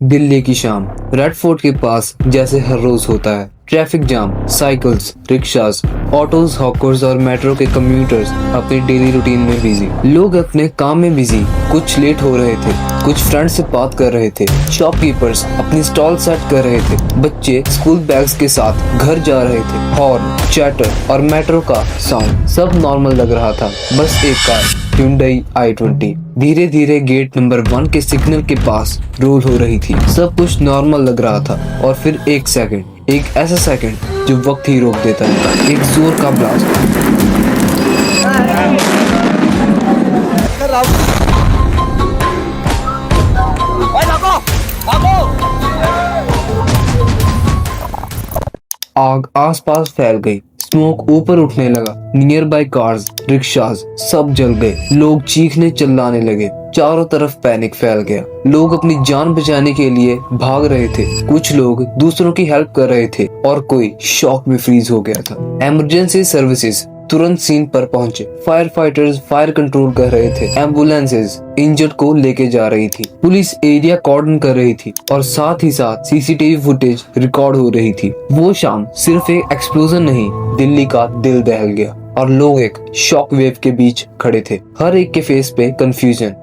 दिल्ली की शाम red fort के पास जैसे हर रोज होता है। Traffic jam, cycles, rickshaws, autos, hawkers और मेट्रो के कम्यूटर्स अपनी डेली रूटीन में बिजी। लोग अपने काम में बिजी, कुछ लेट हो रहे थे, कुछ फ्रेंड से बात कर रहे थे, शॉपकीपर्स अपनी स्टॉल सेट कर रहे थे, बच्चे स्कूल बैग्स के साथ घर जा रहे थे। हॉर्न, चैटर और मेट्रो का साउंड सब नॉर्मल लग रहा था। बस एक कार, Hyundai i20 धीरे धीरे गेट नंबर 1 के सिग्नल के पास रोल हो रही थी। सब कुछ नॉर्मल लग रहा था और फिर एक ऐसा सेकंड जो वक्त ही रोक देता है। एक जोर का ब्लास्ट, आग आसपास फैल गई, स्मोक ऊपर उठने लगा। नियर बाय कार्स, रिक्शास सब जल गए। लोग चीखने चिल्लाने लगे, चारों तरफ पैनिक फैल गया। लोग अपनी जान बचाने के लिए भाग रहे थे, कुछ लोग दूसरों की हेल्प कर रहे थे और कोई शॉक में फ्रीज हो गया था। इमरजेंसी सर्विसेज तुरंत सीन पर पहुंचे। फायर फाइटर्स फायर कंट्रोल कर रहे थे, एम्बुलेंसेज इंजर्ड को लेके जा रही थी, पुलिस एरिया कॉर्डन कर रही थी और साथ ही साथ सीसीटीवी फुटेज रिकॉर्ड हो रही थी। वो शाम सिर्फ एक एक्सप्लोजन नहीं, दिल्ली का दिल दहल गया और लोग एक शॉक वेव के बीच खड़े थे। हर एक के फेस पे कंफ्यूजन।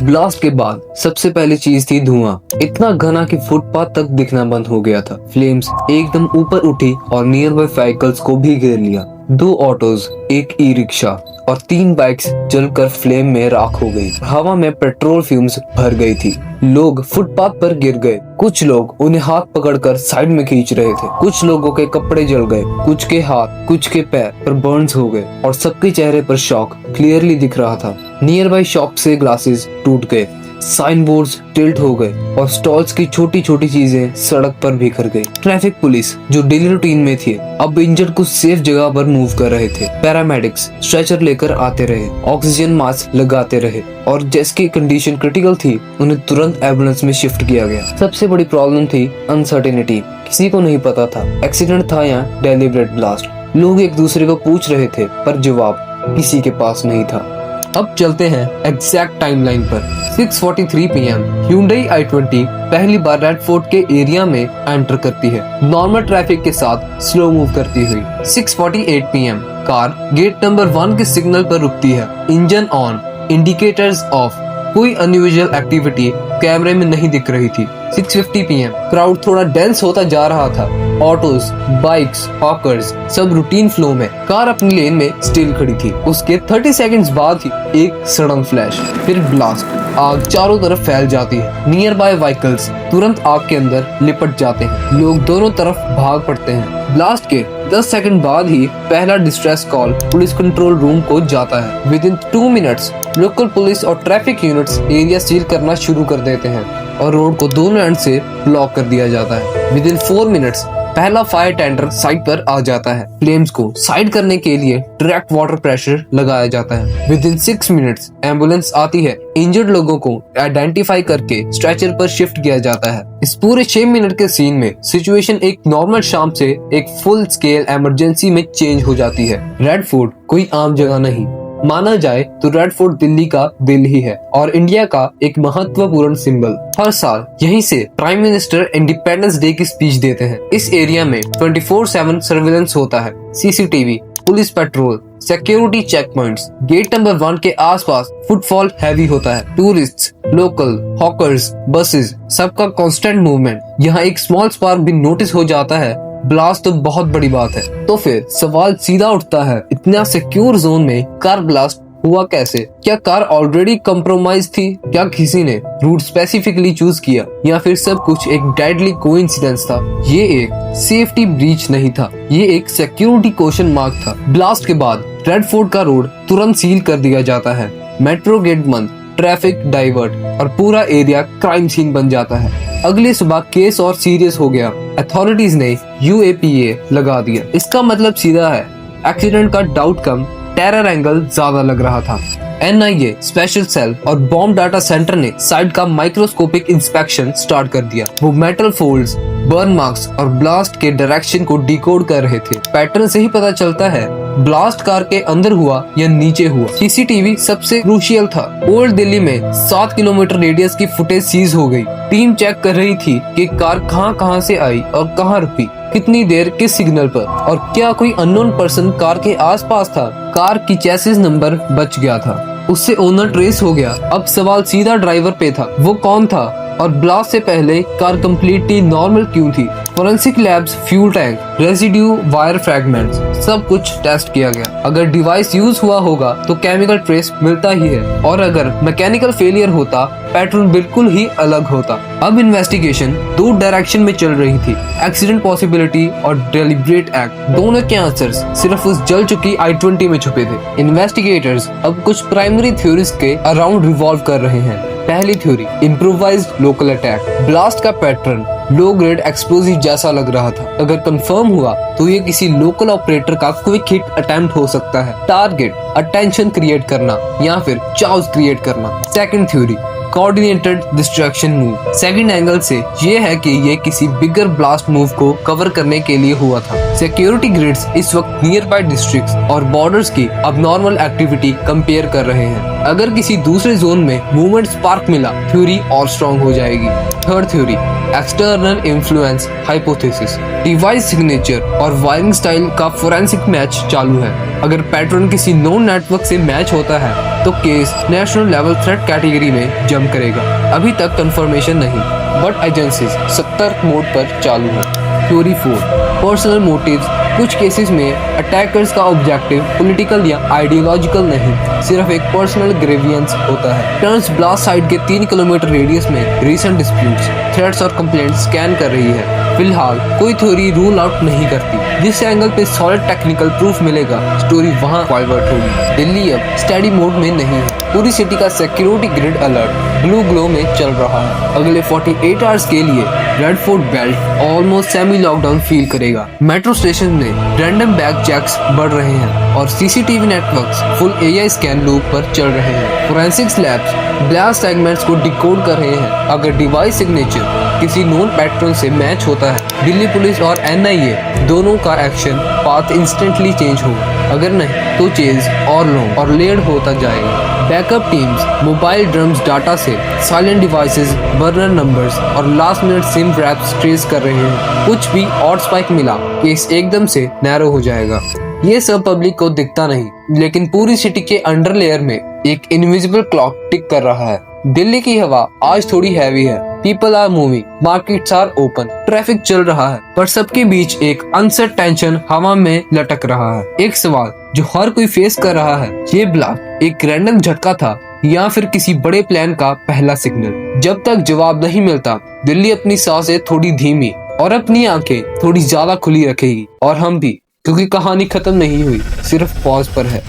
ब्लास्ट के बाद सबसे पहली चीज थी धुआं, इतना घना कि फुटपाथ तक दिखना बंद हो गया था। फ्लेम्स एकदम ऊपर उठी और नियर बाय व्हीकल्स को भी घेर लिया। 2 ऑटोज, एक ई रिक्शा और 3 बाइक्स जलकर फ्लेम में राख हो गई। हवा में पेट्रोल फ्यूम्स भर गई थी। लोग फुटपाथ पर गिर गए, कुछ लोग उन्हें हाथ पकड़कर साइड में खींच रहे थे। कुछ लोगों के कपड़े जल गए, कुछ के हाथ, कुछ के पैर पर बर्न्स हो गए और सबके चेहरे पर शॉक क्लियरली दिख रहा था। नियर बाय शॉप से ग्लासेस टूट गए, साइन बोर्ड्स टिल्ट हो गए और स्टॉल्स की छोटी छोटी चीजें सड़क पर बिखर गई। ट्रैफिक पुलिस जो डेली रूटीन में थी अब इंजर्ड को सेफ जगह पर मूव कर रहे थे। पैरामेडिक्स स्ट्रेचर लेकर आते रहे, ऑक्सीजन मास्क लगाते रहे और जिसकी कंडीशन क्रिटिकल थी उन्हें तुरंत एम्बुलेंस में शिफ्ट किया गया। सबसे बड़ी प्रॉब्लम थी अनसर्टेनिटी। किसी को नहीं पता था एक्सीडेंट था या डेलिब्रेट ब्लास्ट। लोग एक दूसरे को पूछ रहे थे पर जवाब किसी के पास नहीं था। अब चलते हैं एग्जैक्ट टाइमलाइन पर। 6:43 PM Hyundai i20 पहली बार रेड फोर्ट के एरिया में एंटर करती है, नॉर्मल ट्रैफिक के साथ स्लो मूव करती हुई। 6:48 PM कार गेट नंबर 1 के सिग्नल पर रुकती है, इंजन ऑन, इंडिकेटर्स ऑफ। कोई अनयूजुअल एक्टिविटी कैमरे में नहीं दिख रही थी। 6:50 PM क्राउड थोड़ा डेंस होता जा रहा था। ऑटोज, बाइक्स, हॉकर्स सब रूटीन फ्लो में। कार अपनी लेन में स्टिल खड़ी थी। उसके 30 सेकंड्स बाद ही एक सडन फ्लैश, फिर ब्लास्ट। आग चारों तरफ फैल जाती है। नियर बाय व्हीकल्स तुरंत आग के अंदर लिपट जाते हैं। लोग दोनों तरफ भाग पड़ते हैं। ब्लास्ट के 10 सेकंड बाद ही पहला distress call police control room को जाता है। With in 2 minutes local police और ट्रैफिक यूनिट्स एरिया सील करना शुरू कर देते हैं और रोड को दोनों एंड से ब्लॉक कर दिया जाता है। विद इन 4 मिनट्स पहला फायर टेंडर साइट पर आ जाता है। फ्लेम्स को साइड करने के लिए डायरेक्ट वाटर प्रेशर लगाया जाता है। विद इन 6 मिनट्स एम्बुलेंस आती है। इंजर्ड लोगों को आइडेंटिफाई करके स्ट्रेचर पर शिफ्ट किया जाता है। इस पूरे 6 मिनट के सीन में सिचुएशन एक नॉर्मल शाम से एक फुल स्केल इमरजेंसी में चेंज हो जाती है। रेड फोर्ट कोई आम जगह नहीं, माना जाए तो रेड फोर्ट दिल्ली का दिल ही है और इंडिया का एक महत्वपूर्ण सिंबल। हर साल यहीं से प्राइम मिनिस्टर इंडिपेंडेंस डे की स्पीच देते हैं। इस एरिया में 24/7 सर्विलेंस होता है, CCTV, police patrol, security check points. Gate number 1 के आसपास फुटफॉल हैवी होता है। टूरिस्ट्स, लोकल, हॉकर्स, बसेस सबका कांस्टेंट मूवमेंट। यहाँ एक स्मॉल स्पार्क भी नोटिस हो जाता है, ब्लास्ट तो बहुत बड़ी बात है। तो फिर सवाल सीधा उठता है, इतना सिक्योर जोन में कार ब्लास्ट हुआ कैसे? क्या कार ऑलरेडी कंप्रोमाइज थी? क्या किसी ने रूट स्पेसिफिकली चूज किया या फिर सब कुछ एक डेडली कोइंसिडेंस था? ये एक सेफ्टी ब्रीच नहीं था, ये एक सिक्योरिटी क्वेश्चन मार्क था। ब्लास्ट के बाद रेड फोर्ट का रोड तुरंत सील कर दिया जाता है। मेट्रो गेट बंद, ट्रैफिक डाइवर्ट और पूरा एरिया क्राइम सीन बन जाता है। अगली सुबह केस और सीरियस हो गया। अथॉरिटीज ने UAPA लगा दिया। इसका मतलब सीधा है, एक्सीडेंट का डाउट कम, टेरर एंगल ज्यादा लग रहा था। NIA स्पेशल सेल और बॉम्ब डाटा सेंटर ने साइट का माइक्रोस्कोपिक इंस्पेक्शन स्टार्ट कर दिया। वो मेटल फोल्ड्स, बर्न मार्क्स और ब्लास्ट के डायरेक्शन को डिकोड कर रहे थे। पैटर्न से ही पता चलता है ब्लास्ट कार के अंदर हुआ या नीचे हुआ। सीसीटीवी सबसे क्रूशियल था। ओल्ड दिल्ली में 7 किलोमीटर रेडियस की फुटेज सीज हो गई। टीम चेक कर रही थी कि कार कहां से आई और कहां रुकी, कितनी देर किस सिग्नल पर, और क्या कोई अननोन पर्सन कार के आसपास था। कार की चेसिस नंबर बच गया था, उससे ओनर ट्रेस हो गया। अब सवाल सीधा ड्राइवर पे था, वो कौन था और ब्लास्ट से पहले कार कंप्लीटली नॉर्मल क्यों थी। Forensic labs, fuel tank, residue, wire fragments, सब कुछ टेस्ट किया गया। अगर डिवाइस यूज हुआ होगा तो केमिकल ट्रेस मिलता ही है, और अगर मैकेनिकल फेलियर होता पैटर्न बिल्कुल ही अलग होता। अब इन्वेस्टिगेशन 2 डायरेक्शन में चल रही थी, एक्सीडेंट पॉसिबिलिटी और डेलिब्रेट एक्ट। दोनों के आंसर्स सिर्फ उस जल चुकी i20 में छुपे थे। इन्वेस्टिगेटर्स अब कुछ प्राइमरी थ्योरीज के अराउंड रिवॉल्व कर रहे हैं। पहली theory, improvised local attack. Blast का पैटर्न लो ग्रेड एक्सप्लोजिव जैसा लग रहा था। अगर कंफर्म हुआ तो ये किसी लोकल ऑपरेटर का क्विक हिट अटेम्प्ट हो सकता है। टारगेट, अटेंशन क्रिएट करना या फिर चाउस क्रिएट करना। Second theory, coordinated distraction move. Second angle से ये है कि ये किसी बिगर ब्लास्ट मूव को कवर करने के लिए हुआ था। सिक्योरिटी ग्रिड्स इस वक्त नियर बाय डिस्ट्रिक्ट्स और बॉर्डर्स की अबनॉर्मल एक्टिविटी कंपेयर कर रहे हैं। अगर किसी दूसरे जोन में मूवमेंट स्पार्क मिला, थ्योरी और स्ट्रॉन्ग हो जाएगी। Third theory, external influence hypothesis. Device signature और वायरिंग स्टाइल का फोरेंसिक मैच चालू है। अगर पैटर्न किसी नोन नेटवर्क से मैच होता है तो case national level threat category में जंप करेगा। अभी तक कंफर्मेशन नहीं, बट एजेंसीज सतर्क मोड पर चालू है। Theory 4, personal motives. कुछ केसेस में अटैकर्स का ऑब्जेक्टिव पॉलिटिकल या आइडियोलॉजिकल नहीं, सिर्फ एक पर्सनल ग्रेवियंस होता है। टर्न्स ब्लास्ट साइट के 3 किलोमीटर रेडियस में रीसेंट डिस्प्यूट्स, थ्रेट्स और कंप्लेंट्स स्कैन कर रही है। फिलहाल कोई थ्योरी रूल आउट नहीं करती। जिस एंगल पे सॉलिड टेक्निकल प्रूफ मिलेगा, स्टोरी वहां फॉरवर्ड होगी। दिल्ली अब स्टडी मोड में नहीं है। पूरी सिटी का security grid alert blue glow में चल रहा है। अगले 48 आवर्स के लिए red fort belt almost semi lockdown feel करेगा। मेट्रो स्टेशन में रैंडम बैग चेक्स बढ़ रहे हैं और CCTV networks full AI scan loop पर चल रहे हैं। फोरेंसिक्स लैब्स ब्लास्ट सेगमेंट्स को डिकोड कर रहे हैं। अगर डिवाइस सिग्नेचर किसी नोन पैटर्न से मैच होता है, दिल्ली पुलिस और NIA दोनों का एक्शन पाथ इंस्टेंटली चेंज होगा। अगर नहीं तो चेज और लॉन्ग और लेड होता जाएगा। Backup teams mobile drums data से साइलेंट डिवाइसेस, बर्नर नंबर्स और last minute SIM wraps trace कर रहे हैं। कुछ भी और स्पाइक मिला, केस एकदम से नैरो हो जाएगा। ये सब पब्लिक को दिखता नहीं, लेकिन पूरी सिटी के अंडर लेयर में एक इनविजिबल क्लॉक टिक कर रहा है। दिल्ली की हवा आज थोड़ी हैवी है। People are moving, markets are open, traffic चल रहा है, पर सबके बीच एक अनसेट टेंशन हवा में लटक रहा है। एक सवाल जो हर कोई फेस कर रहा है, ये ब्लास्ट एक रैंडम झटका था या फिर किसी बड़े प्लान का पहला सिग्नल? जब तक जवाब नहीं मिलता, दिल्ली अपनी सांसें थोड़ी धीमी और अपनी आंखें थोड़ी ज्यादा खुली रखेगी, और हम भी, क्योंकि कहानी खत्म नहीं हुई, सिर्फ पॉज पर है।